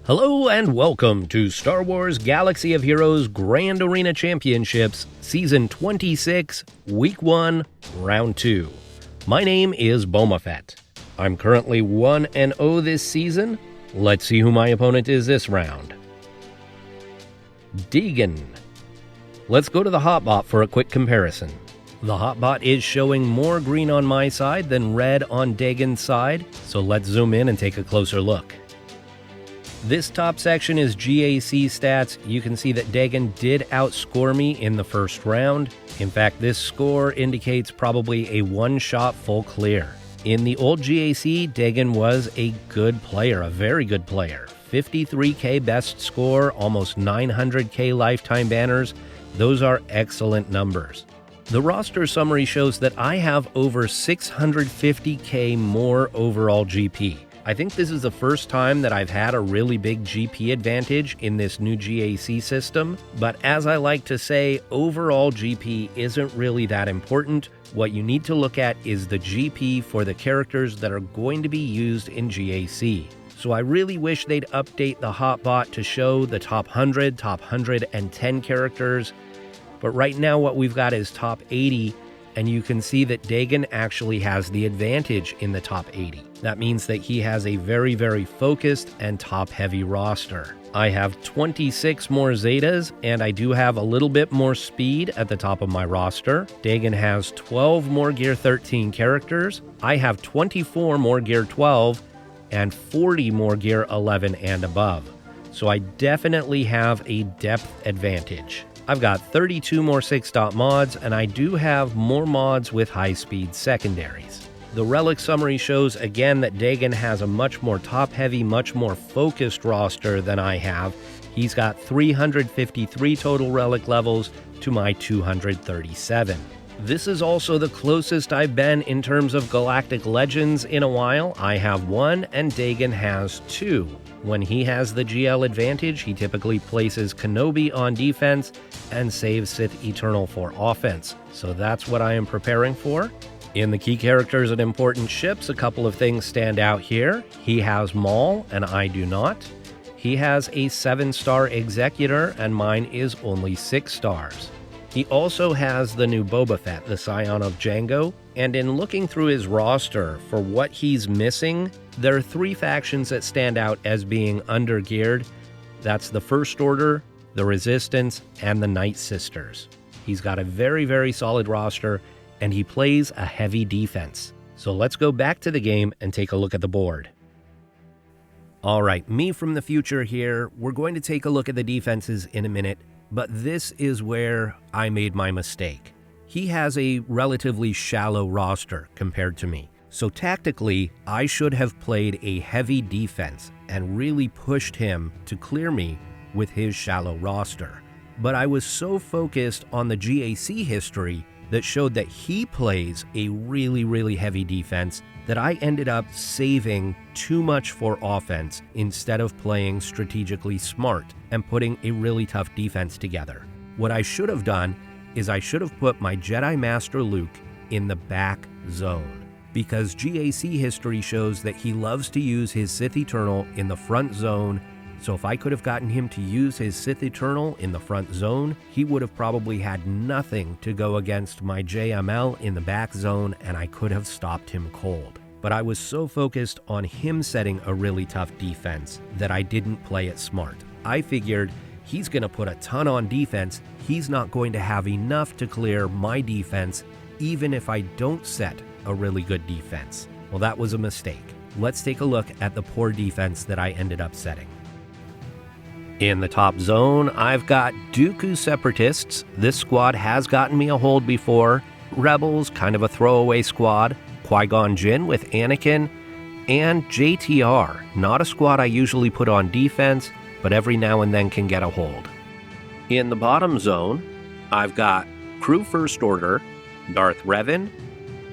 Hello and welcome to Star Wars Galaxy of Heroes Grand Arena Championships, Season 26, Week 1, Round 2. My name is Boma Fett. I'm currently 1-0 this season. Let's see who my opponent is this round. Degen. Let's go to the hotbot for a quick comparison. The hotbot is showing more green on my side than red on Degen's side, so let's zoom in and take a closer look. This top section is GAC stats. You can see that Degen did outscore me in the first round. In fact, this score indicates probably a one-shot full clear. In the old GAC, Degen was a good player, a very good player. 53k best score, almost 900k lifetime banners. Those are excellent numbers. The roster summary shows that I have over 650k more overall GP. I think this is the first time that I've had a really big GP advantage in this new GAC system, but as I like to say, overall GP isn't really that important. What you need to look at is the GP for the characters that are going to be used in GAC. So I really wish they'd update the hotbot to show the top 100, top 110 characters, but right now what we've got is top 80, and you can see that Degen actually has the advantage in the top 80. That means that he has a very, very focused and top-heavy roster. I have 26 more Zetas, and I do have a little bit more speed at the top of my roster. Degen has 12 more Gear 13 characters. I have 24 more Gear 12, and 40 more Gear 11 and above. So I definitely have a depth advantage. I've got 32 more 6-dot mods, and I do have more mods with high-speed secondaries. The relic summary shows again that Degen has a much more top-heavy, much more focused roster than I have. He's got 353 total relic levels to my 237. This is also the closest I've been in terms of Galactic Legends in a while. I have 1 and Degen has 2. When he has the GL advantage, he typically places Kenobi on defense and saves Sith Eternal for offense. So that's what I am preparing for. In the key characters and important ships, a couple of things stand out here. He has Maul, and I do not. He has a 7-star Executor, and mine is only 6 stars. He also has the new Boba Fett, the Scion of Jango, and in looking through his roster for what he's missing, there are 3 factions that stand out as being undergeared. That's the First Order, the Resistance, and the Night Sisters. He's got a very, very solid roster, and he plays a heavy defense. So let's go back to the game and take a look at the board. Alright, me from the future here. We're going to take a look at the defenses in a minute, but this is where I made my mistake. He has a relatively shallow roster compared to me. So tactically, I should have played a heavy defense and really pushed him to clear me with his shallow roster. But I was so focused on the GAC history that showed that he plays a really, really heavy defense that I ended up saving too much for offense instead of playing strategically smart and putting a really tough defense together. What I should have done is I should have put my Jedi Master Luke in the back zone, because GAC history shows that he loves to use his Sith Eternal in the front zone. So if I could have gotten him to use his Sith Eternal in the front zone, he would have probably had nothing to go against my JML in the back zone, and I could have stopped him cold. But I was so focused on him setting a really tough defense that I didn't play it smart. I figured he's going to put a ton on defense. He's not going to have enough to clear my defense, even if I don't set a really good defense. Well, that was a mistake. Let's take a look at the poor defense that I ended up setting. In the top zone, I've got Dooku Separatists. This squad has gotten me a hold before. Rebels, kind of a throwaway squad. Qui-Gon Jinn with Anakin. And JTR, not a squad I usually put on defense, but every now and then can get a hold. In the bottom zone, I've got Crew First Order, Darth Revan,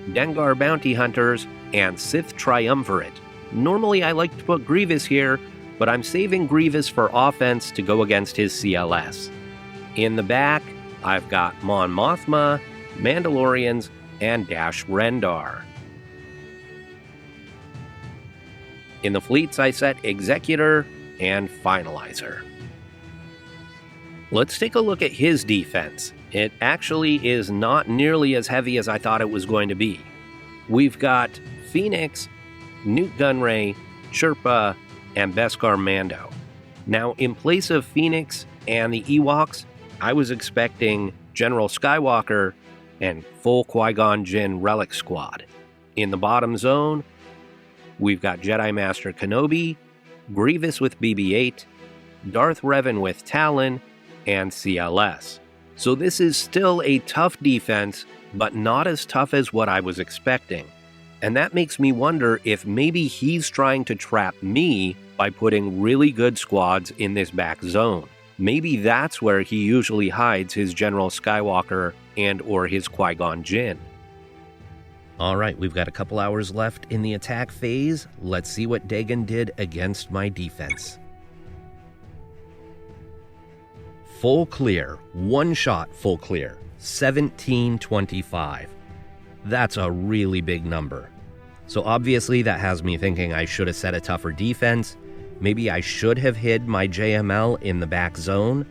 Dengar Bounty Hunters, and Sith Triumvirate. Normally I like to put Grievous here, but I'm saving Grievous for offense to go against his CLS. In the back, I've got Mon Mothma, Mandalorians, and Dash Rendar. In the fleets, I set Executor, and Finalizer. Let's take a look at his defense. It actually is not nearly as heavy as I thought it was going to be. We've got Phoenix, Newt Gunray, Chirpa, and Beskar Mando. Now, in place of Phoenix and the Ewoks, I was expecting General Skywalker and full Qui-Gon Jinn Relic Squad. In the bottom zone, we've got Jedi Master Kenobi, Grievous with BB-8, Darth Revan with Talon, and CLS. So this is still a tough defense, but not as tough as what I was expecting. And that makes me wonder if maybe he's trying to trap me by putting really good squads in this back zone. Maybe that's where he usually hides his General Skywalker and or his Qui-Gon Jinn. Alright, we've got a couple hours left in the attack phase. Let's see what Degen did against my defense. Full clear, one shot full clear, 1725. That's a really big number. So obviously that has me thinking I should have set a tougher defense. Maybe I should have hid my JML in the back zone.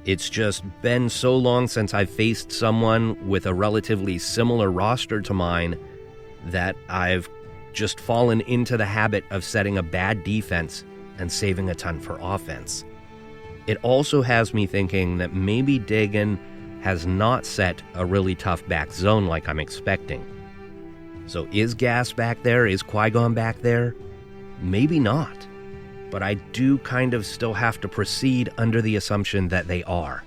It's just been so long since I've faced someone with a relatively similar roster to mine that I've just fallen into the habit of setting a bad defense and saving a ton for offense. It also has me thinking that maybe Degen has not set a really tough back zone like I'm expecting. So is Gas back there? Is Qui-Gon back there? Maybe not. But I do kind of still have to proceed under the assumption that they are.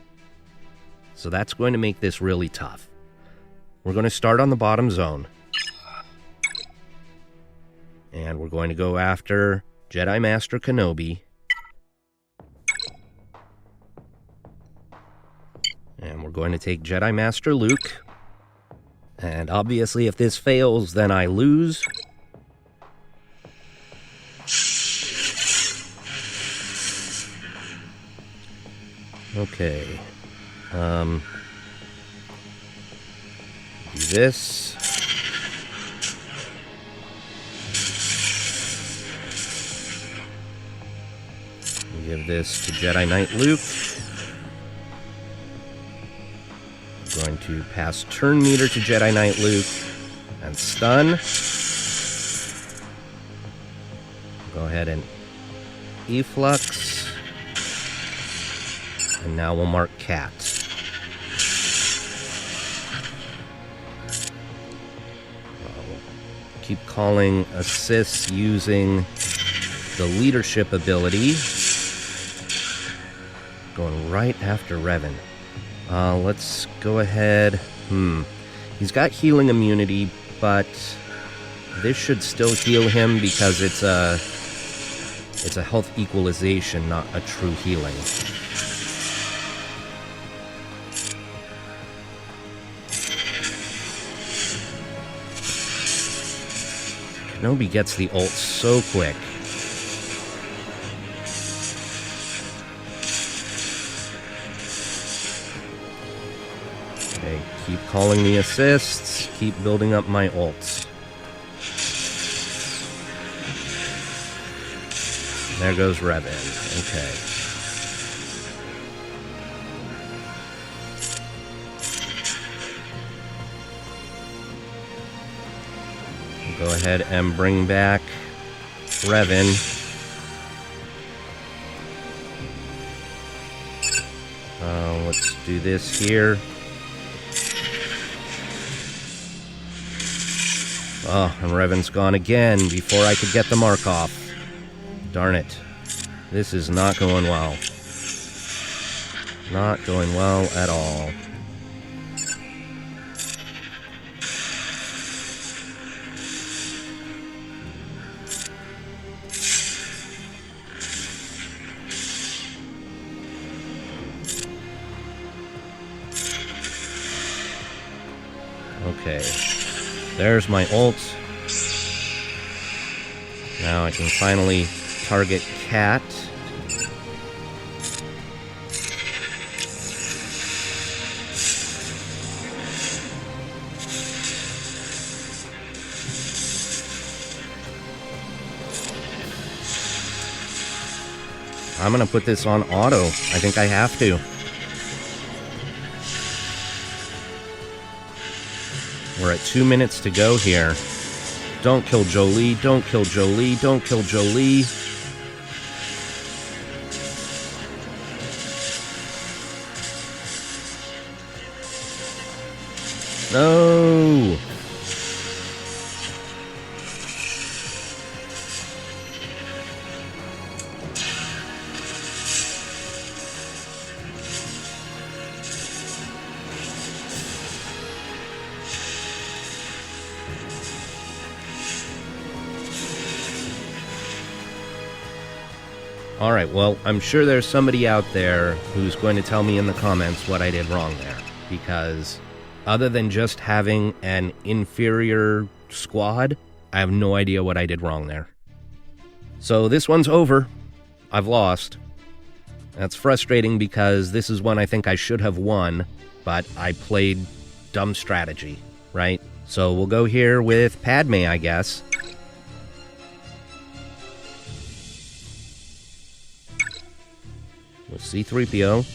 So that's going to make this really tough. We're going to start on the bottom zone. And we're going to go after Jedi Master Kenobi. And we're going to take Jedi Master Luke. And obviously if this fails, then I lose. Okay. Do this. Give this to Jedi Knight Luke. I'm going to pass turn meter to Jedi Knight Luke and stun. Go ahead and efflux. And now we'll mark Cat. Keep calling assists using the leadership ability. Going right after Revan. Let's go ahead. He's got healing immunity, but this should still heal him because it's a health equalization, not a true healing. Kenobi gets the ult so quick. Okay, keep calling the assists, keep building up my ults. There goes Revan. Okay. Go ahead and bring back Revan. Let's do this here. Oh, and Revan's gone again before I could get the mark off. Darn it. This is not going well. Not going well at all. Okay, there's my ult. Now I can finally target Cat. I'm gonna put this on auto. I think I have to. We're at 2 minutes to go here. Don't kill Jolie, don't kill Jolie, don't kill Jolie. No! Alright, well, I'm sure there's somebody out there who's going to tell me in the comments what I did wrong there, because other than just having an inferior squad, I have no idea what I did wrong there. So this one's over. I've lost. That's frustrating because this is one I think I should have won, but I played dumb strategy, right? So we'll go here with Padme, I guess. With C-3PO.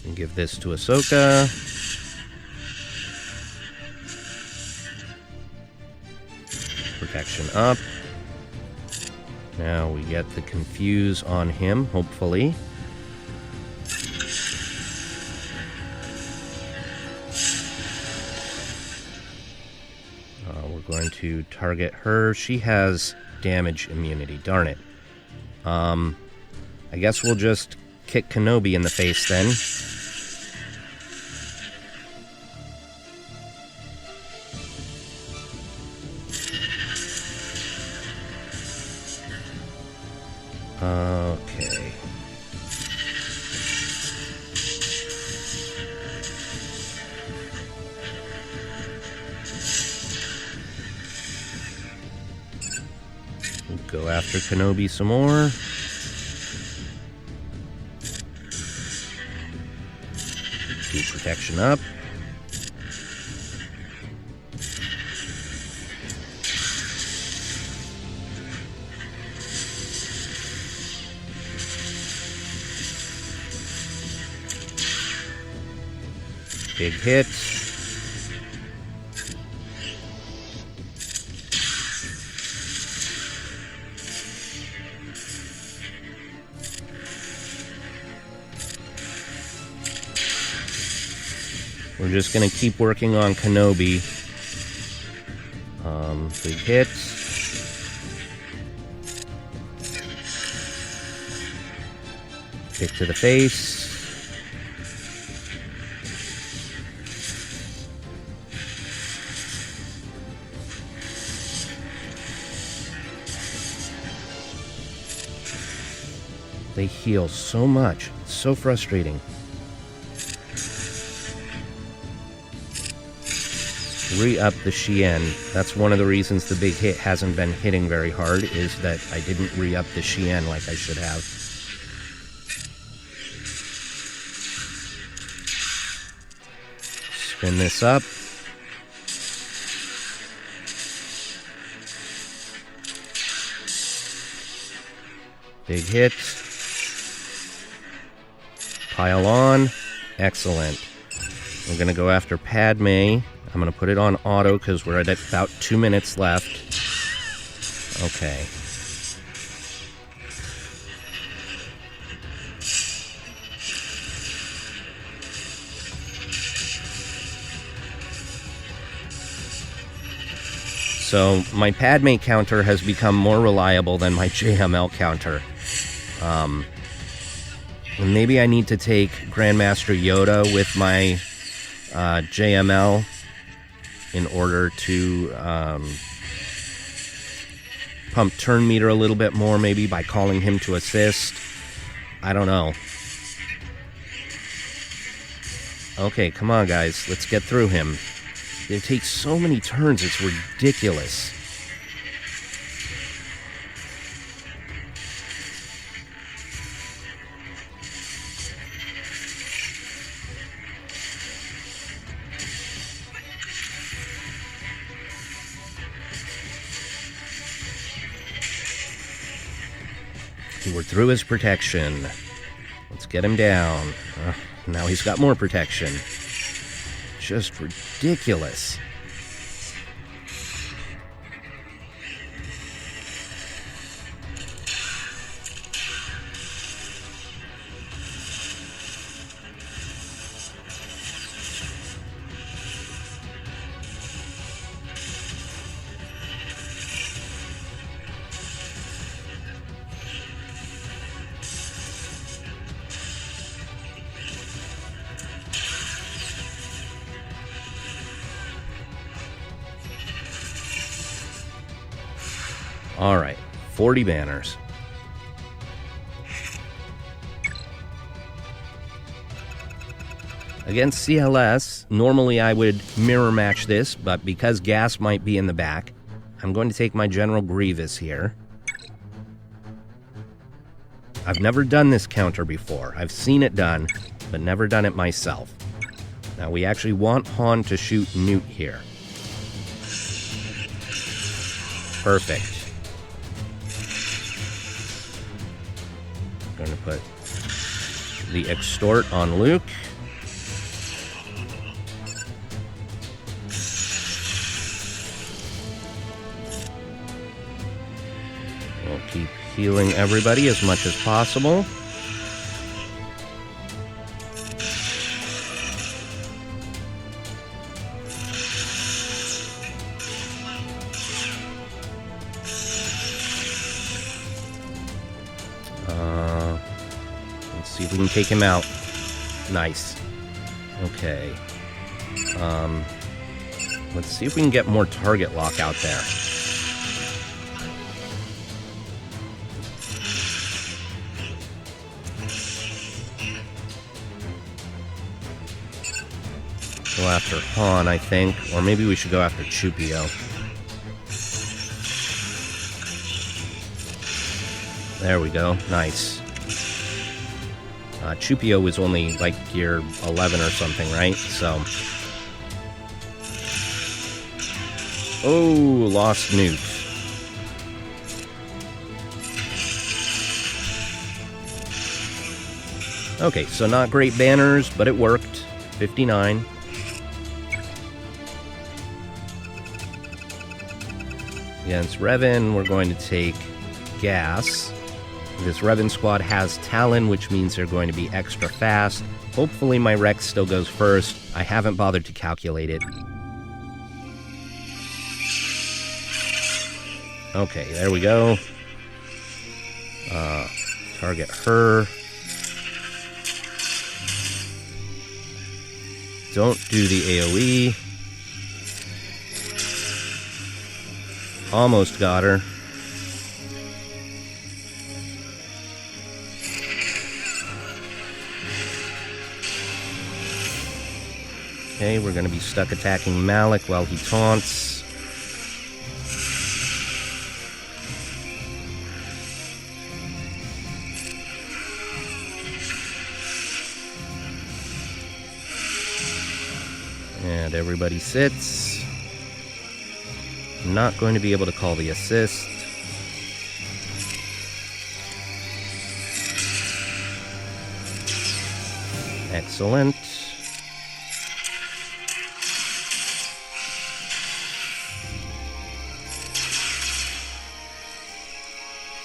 And give this to Ahsoka. Protection up. Now we get the confuse on him, hopefully. Going to target her. She has damage immunity. Darn it. I guess we'll just kick Kenobi in the face then. Okay. Go after Kenobi some more. Keep protection up. Big hit. We're just going to keep working on Kenobi. Big hit. Kick to the face. They heal so much. It's so frustrating. Re-up the Shien. That's one of the reasons the big hit hasn't been hitting very hard, is that I didn't re-up the Shien like I should have. Spin this up. Big hit. Pile on. Excellent. We're going to go after Padme. I'm going to put it on auto because we're at about 2 minutes left. Okay. So my Padme counter has become more reliable than my JML counter. Maybe I need to take Grandmaster Yoda with my JML in order to pump turn meter a little bit more, maybe by calling him to assist. I don't know. Okay, come on, guys. Let's get through him. It takes so many turns, it's ridiculous. Okay, we're through his protection. Let's get him down. Now he's got more protection. Just ridiculous. Alright, 40 banners. Against CLS, normally I would mirror match this, but because gas might be in the back, I'm going to take my General Grievous here. I've never done this counter before. I've seen it done, but never done it myself. Now we actually want Han to shoot Newt here. Perfect. Going to put the Extort on Luke. We'll keep healing everybody as much as possible. Let's see if we can take him out. Nice. Okay. Let's see if we can get more target lock out there. Go after Han, I think. Or maybe we should go after Chupio. There we go. Nice. Chupio was only like gear 11 or something, right? So. Oh, lost Newt. Okay, so not great banners, but it worked. 59. Against Revan, we're going to take gas. This Revan squad has Talon, which means they're going to be extra fast. Hopefully my Rex still goes first. I haven't bothered to calculate it. Okay, there we go. Target her. Don't do the AoE. Almost got her. Okay, we're going to be stuck attacking Malik while he taunts. And everybody sits. Not going to be able to call the assist. Excellent.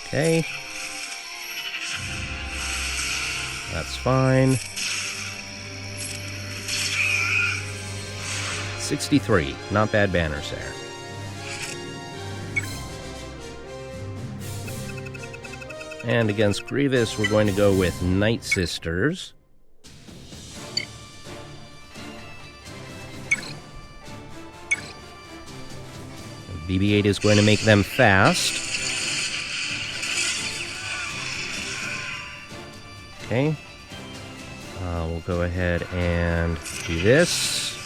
Okay. That's fine. 63. Not bad banners there. And against Grievous, we're going to go with Night Sisters. BB-8 is going to make them fast. Okay. We'll go ahead and do this.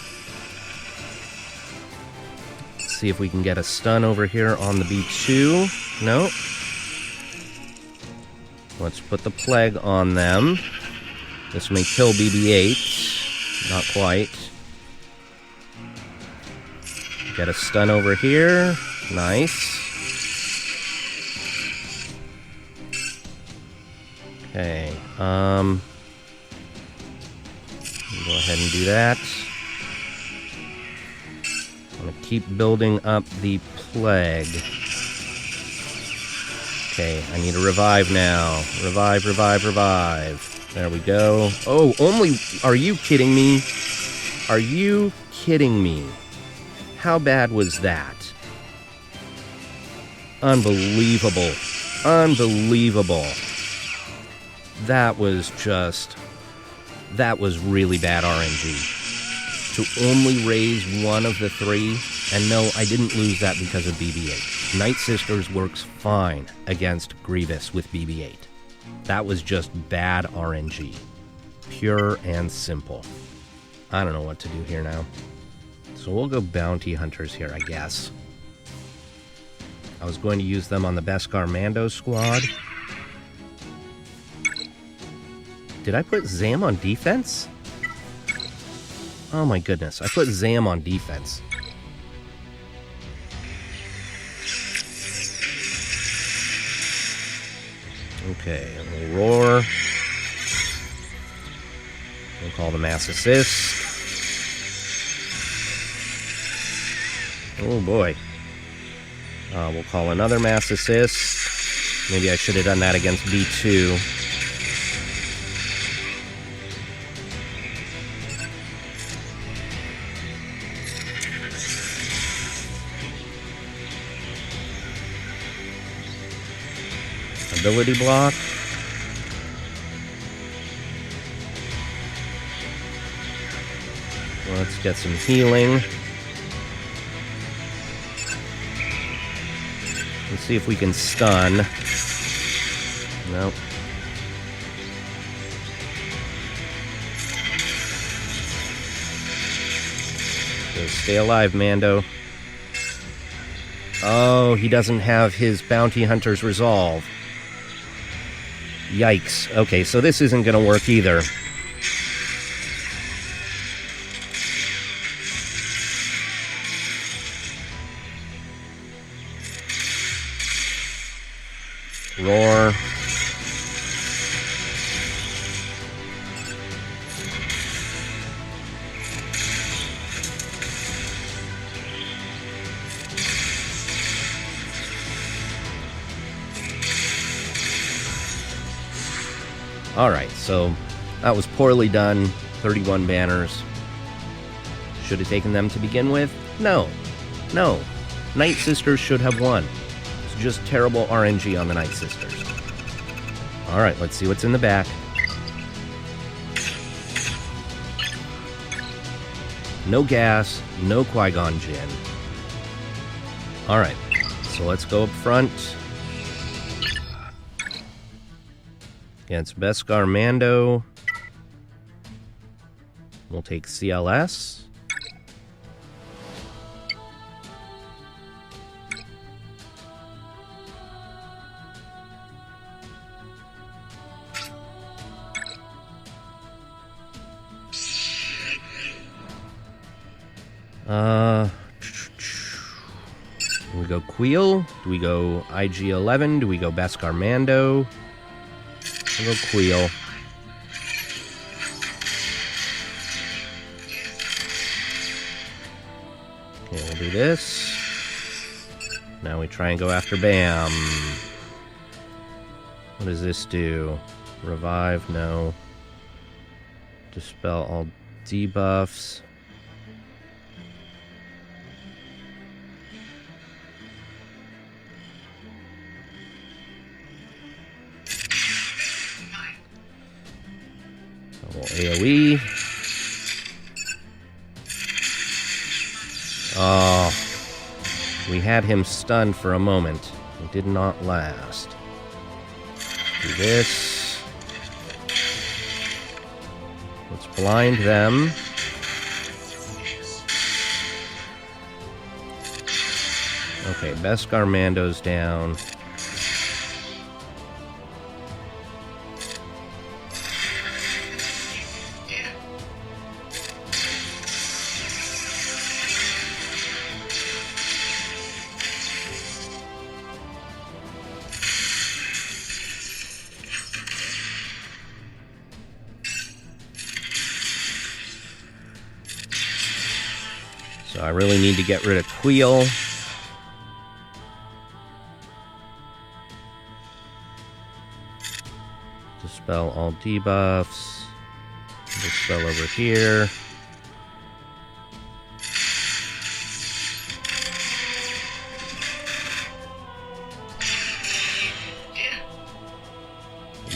Let's see if we can get a stun over here on the B2. No. Let's put the Plague on them. This may kill BB-8. Not quite. Get a stun over here. Nice. Okay, go ahead and do that. I'm gonna keep building up the plague. Okay, I need a revive now. Revive. There we go. Oh, only... Are you kidding me? Are you kidding me? How bad was that? Unbelievable. Unbelievable. That was just... That was really bad RNG. To only raise one of the three, and no, I didn't lose that because of BB-8. Night Sisters works fine against Grievous with BB-8. That was just bad RNG. Pure and simple. I don't know what to do here now. So we'll go Bounty Hunters here, I guess. I was going to use them on the Beskar Mando squad. Did I put Zam on defense? Oh my goodness, I put Zam on defense. Okay, we'll roar. We'll call the mass assist. Oh boy. We'll call another mass assist. Maybe I should have done that against B2. Ability block. Let's get some healing. Let's see if we can stun. Nope. So stay alive, Mando. Oh, he doesn't have his Bounty Hunter's resolve. Yikes. Okay, so this isn't going to work either. Roar. Alright, so that was poorly done. 31 banners. Should have taken them to begin with? No. No. Night Sisters should have won. It's just terrible RNG on the Night Sisters. Alright, let's see what's in the back. No gas, no Qui-Gon Jinn. Alright, so let's go up front. Against Beskar Mando. We'll take CLS. Do we go Queel? Do we go IG-11? Do we go Beskar Mando? We'll go Queel. Okay, we'll do this. Now we try and go after Bam. What does this do? Revive? No. Dispel all debuffs. AoE. Oh, we had him stunned for a moment. It did not last. Do this. Let's blind them. Okay, Beskar Mando's down. I really need to get rid of Queel. Dispel all debuffs. Dispel over here.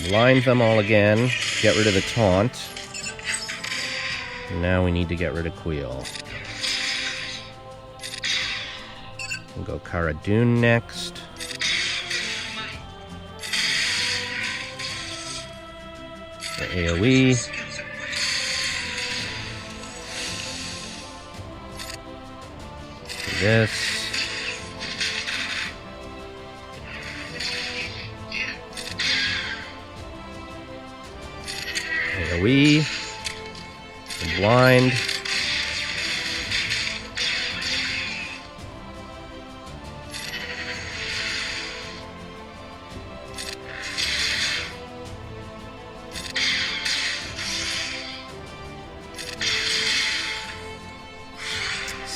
Blind them all again. Get rid of the taunt. Now we need to get rid of Queel. We'll go Cara Dune next. The AoE. Do this. AoE. Blind.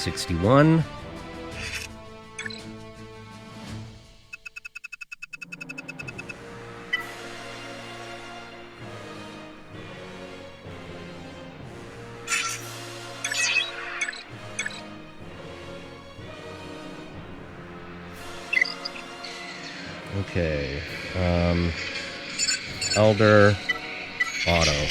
$61. Okay, Elder, Auto.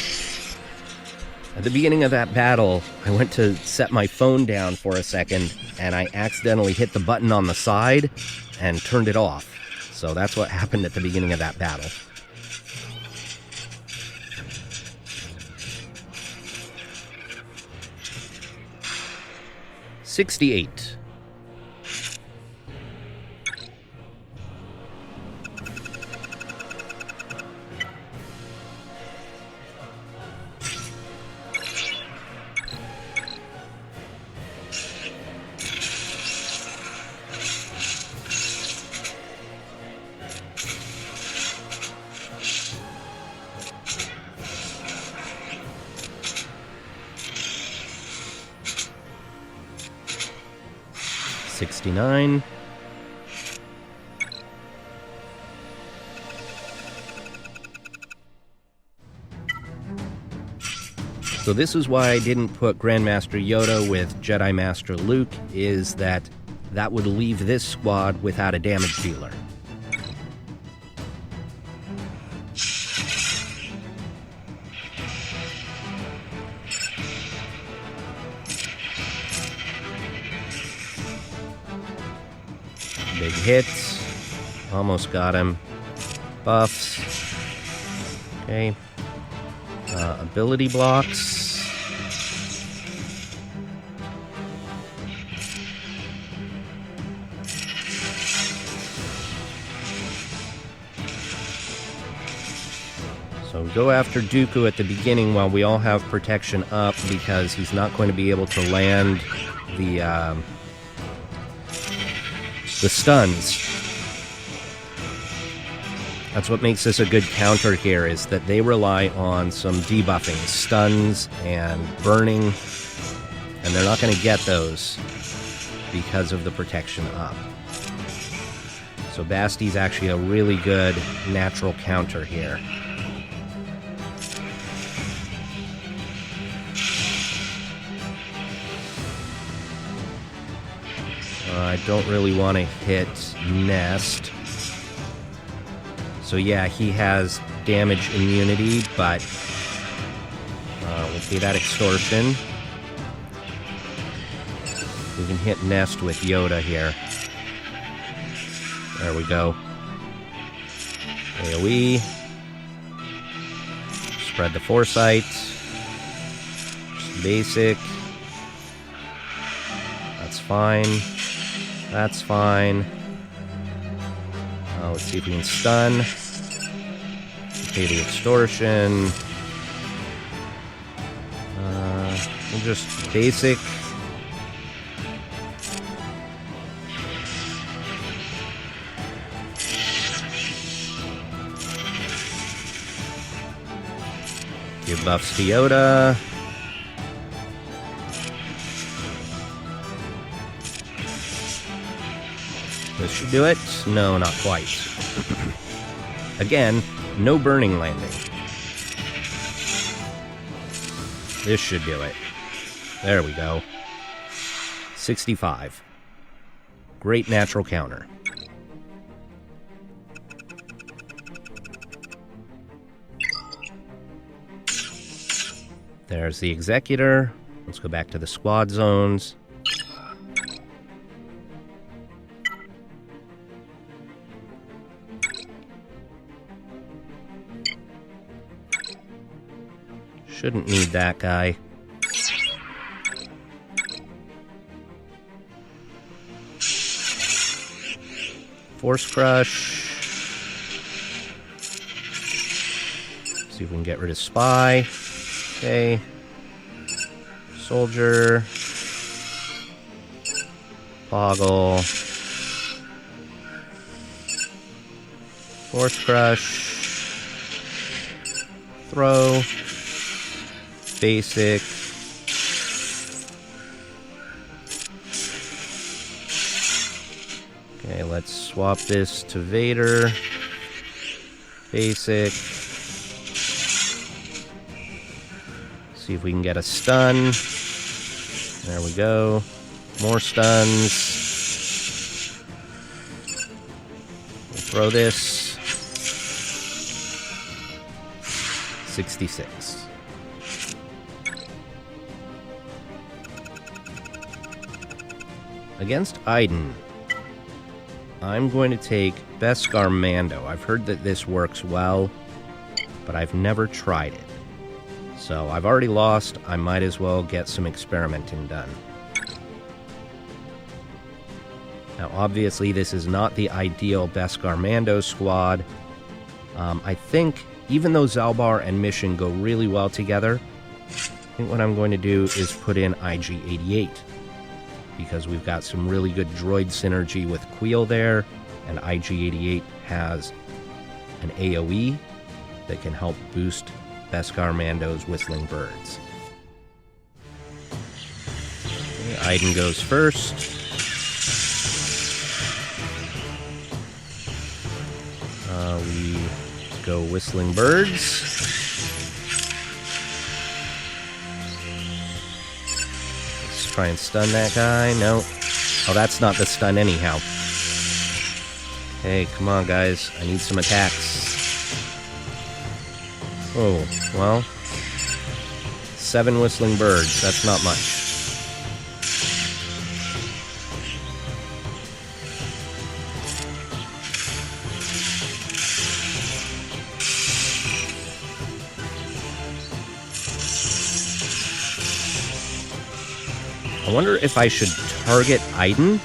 At the beginning of that battle, I went to set my phone down for a second, and I accidentally hit the button on the side and turned it off. So that's what happened at the beginning of that battle. $68. $69. So this is why I didn't put Grandmaster Yoda with Jedi Master Luke, is that would leave this squad without a damage dealer. Big hits. Almost got him. Buffs. Okay. Ability blocks. So go after Dooku at the beginning while we all have protection up, because he's not going to be able to land the stuns. That's what makes this a good counter here, is that they rely on some debuffing, stuns and burning, and they're not going to get those because of the protection up. So Basti's actually a really good natural counter here. I don't really want to hit Nest. So yeah, he has damage immunity, but we'll see that Extortion. We can hit Nest with Yoda here. There we go. AoE. Spread the Foresight. Just basic. That's fine. That's fine. Let's see if we can stun. Okay, the Extortion. We'll just basic. Give buffs to Yoda. This should do it. No, not quite. Again, no burning landing. This should do it. There we go. 65. Great natural counter. There's the Executor. Let's go back to the squad zones. Shouldn't need that guy. Force Crush. See if we can get rid of Spy. Okay. Soldier. Boggle. Force Crush. Throw. Basic. Okay, let's swap this to Vader. Basic. See if we can get a stun. There we go. More stuns. We'll throw this. 66. Against Iden, I'm going to take Beskar Mando. I've heard that this works well, but I've never tried it. So I've already lost, I might as well get some experimenting done. Now obviously this is not the ideal Beskar Mando squad. I think even though Zalbar and Mission go really well together, I think what I'm going to do is put in IG-88. Because we've got some really good droid synergy with Queel there, and IG-88 has an AoE that can help boost Beskar Mando's Whistling Birds. Okay, Iden goes first. We go Whistling Birds. Try and stun that guy. No. Oh, that's not the stun anyhow. Hey, come on, guys. I need some attacks. Oh, well. 7 Whistling Birds. That's not much. I wonder if I should target Iden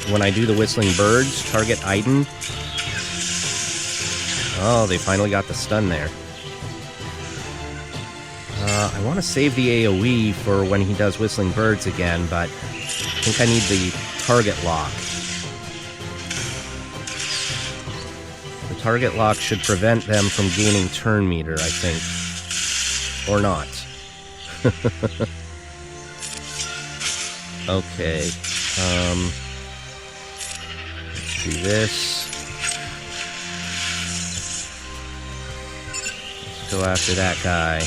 when I do the Whistling Birds. Target Iden. Oh, they finally got the stun there. I want to save the AoE for when he does Whistling Birds again, but I think I need the target lock. The target lock should prevent them from gaining turn meter, I think. Or not. Okay. Let's do this. Let's go after that guy.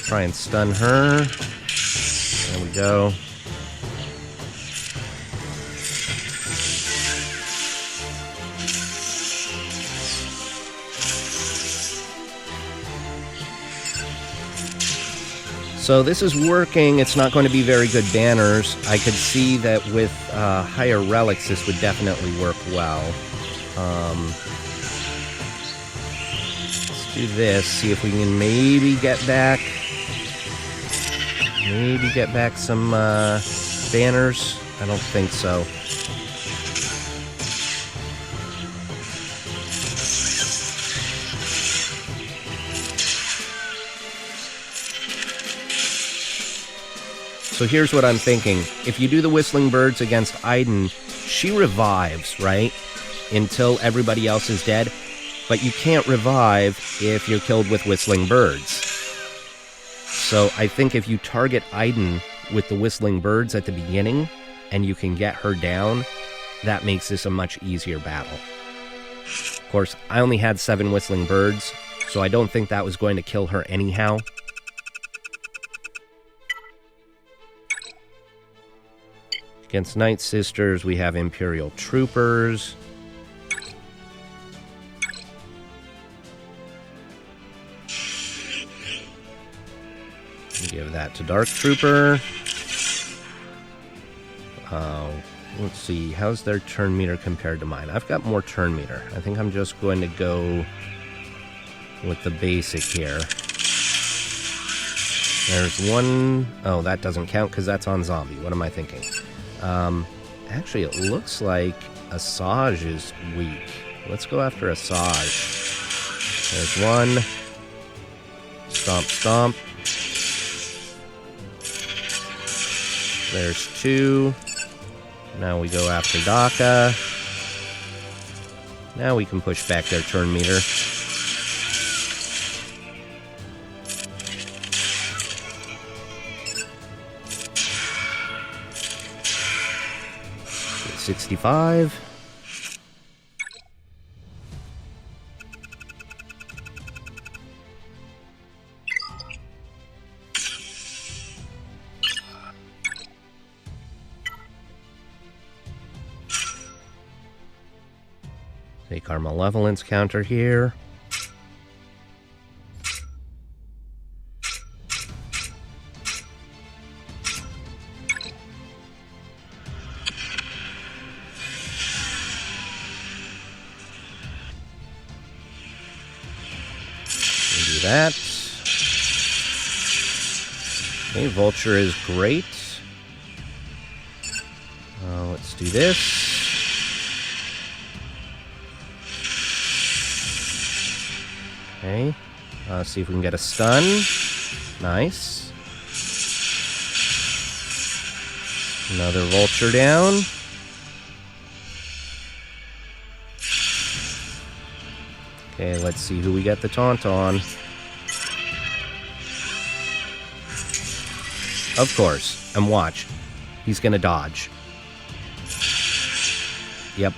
Try and stun her. There we go. So this is working. It's not going to be very good banners. I could see that with higher relics this would definitely work well. Let's do this, see if we can maybe get back some banners. I don't think so. So here's what I'm thinking. If you do the Whistling Birds against Iden, she revives, right? until everybody else is dead, but you can't revive if you're killed with whistling birds. So I think if you target Aiden with the whistling birds at the beginning, and you can get her down, that makes this a much easier battle. Of course, I only had 7 whistling birds, so I don't think that was going to kill her anyhow. Against Night Sisters, we have Imperial Troopers. Give that to Dark Trooper. Let's see, how's their turn meter compared to mine? I've got more turn meter. I think I'm just going to go with the basic here. There's one... Oh, that doesn't count because that's on zombie. What am I thinking? Actually, it looks like Asajj is weak. Let's go after Asajj. There's one. Stomp, stomp. There's 2. Now we go after Daka. Now we can push back their turn meter. Get 65. Take our Malevolence counter here. We'll do that. Okay, Vulture is great. Let's do this. Okay, see if we can get a stun. Nice. Another Vulture down. Okay, let's see who we get the taunt on. Of course, and watch. He's gonna dodge. Yep.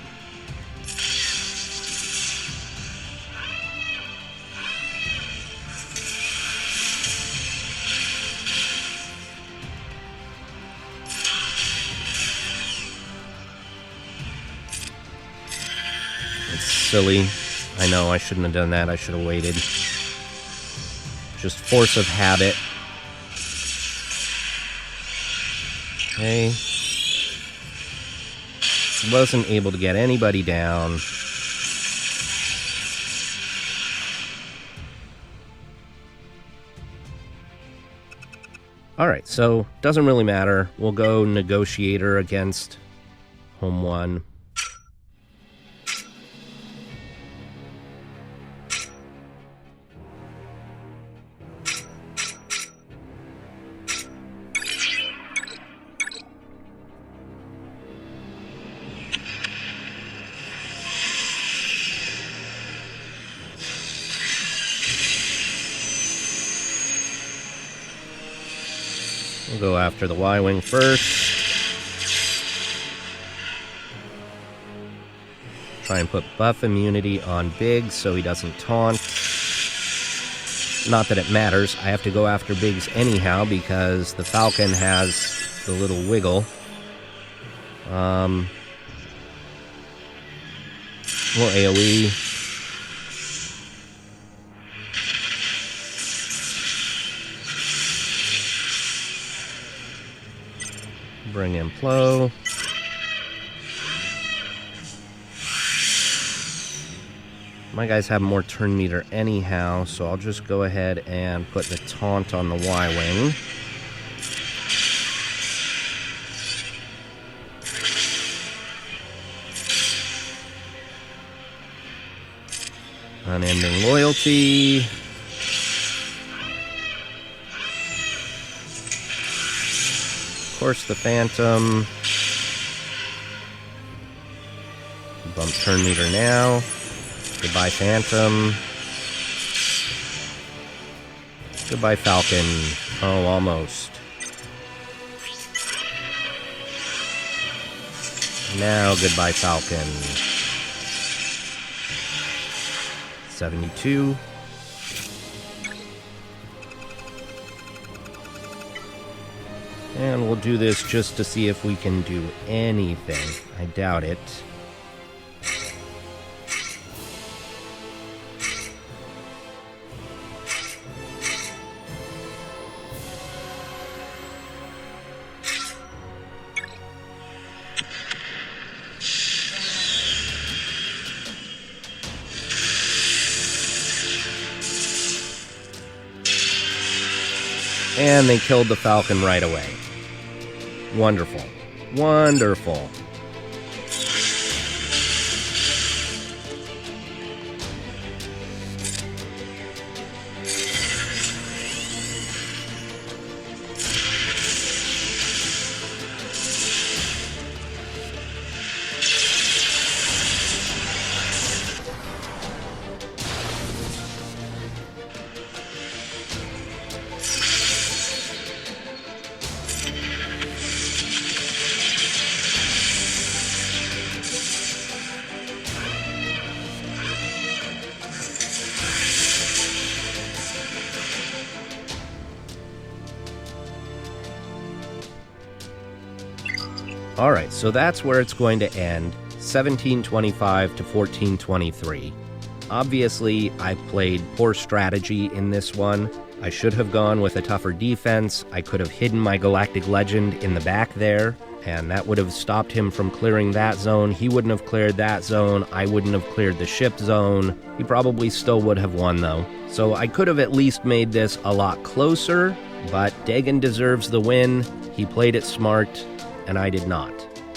Silly. I know, I shouldn't have done that. I should have waited. Just force of habit. Okay. Wasn't able to get anybody down. Alright, so doesn't really matter. We'll go Negotiator against Home 1. We'll go after the Y-Wing first. Try and put buff immunity on Biggs so he doesn't taunt. Not that it matters. I have to go after Biggs anyhow because the Falcon has the little wiggle. We'll AoE. Bring in Plo. My guys have more turn meter anyhow, so I'll just go ahead and put the taunt on the Y-Wing. Unending Loyalty. Of course, the Phantom. Bump turn meter now. Goodbye, Phantom. Goodbye, Falcon. Oh, almost. Now, goodbye, Falcon. 72. And we'll do this just to see if we can do anything. I doubt it. And they killed the Falcon right away. Wonderful. Wonderful. Alright, so that's where it's going to end, 1725 to 1423. Obviously, I played poor strategy in this one. I should have gone with a tougher defense. I could have hidden my Galactic Legend in the back there, and that would have stopped him from clearing that zone. He wouldn't have cleared that zone. I wouldn't have cleared the ship zone. He probably still would have won, though. So I could have at least made this a lot closer, but Degen deserves the win. He played it smart, and I did not.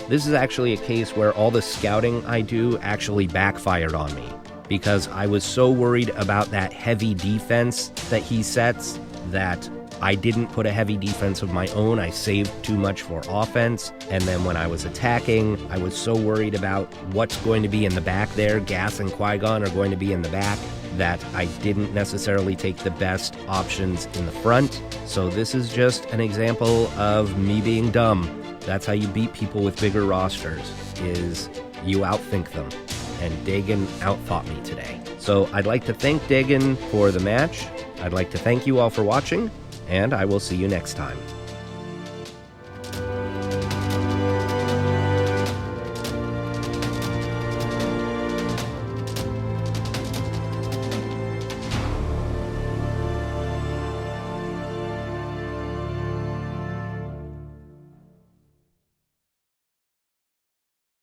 This is actually a case where all the scouting I do actually backfired on me, because I was so worried about that heavy defense that he sets that I didn't put a heavy defense of my own. I saved too much for offense, and then when I was attacking, I was so worried about what's going to be in the back there. Gas and Qui-Gon are going to be in the back, that I didn't necessarily take the best options in the front. So this is just an example of me being dumb. That's how you beat people with bigger rosters, is you outthink them. And Degen outthought me today. So I'd like to thank Degen for the match. I'd like to thank you all for watching, and I will see you next time.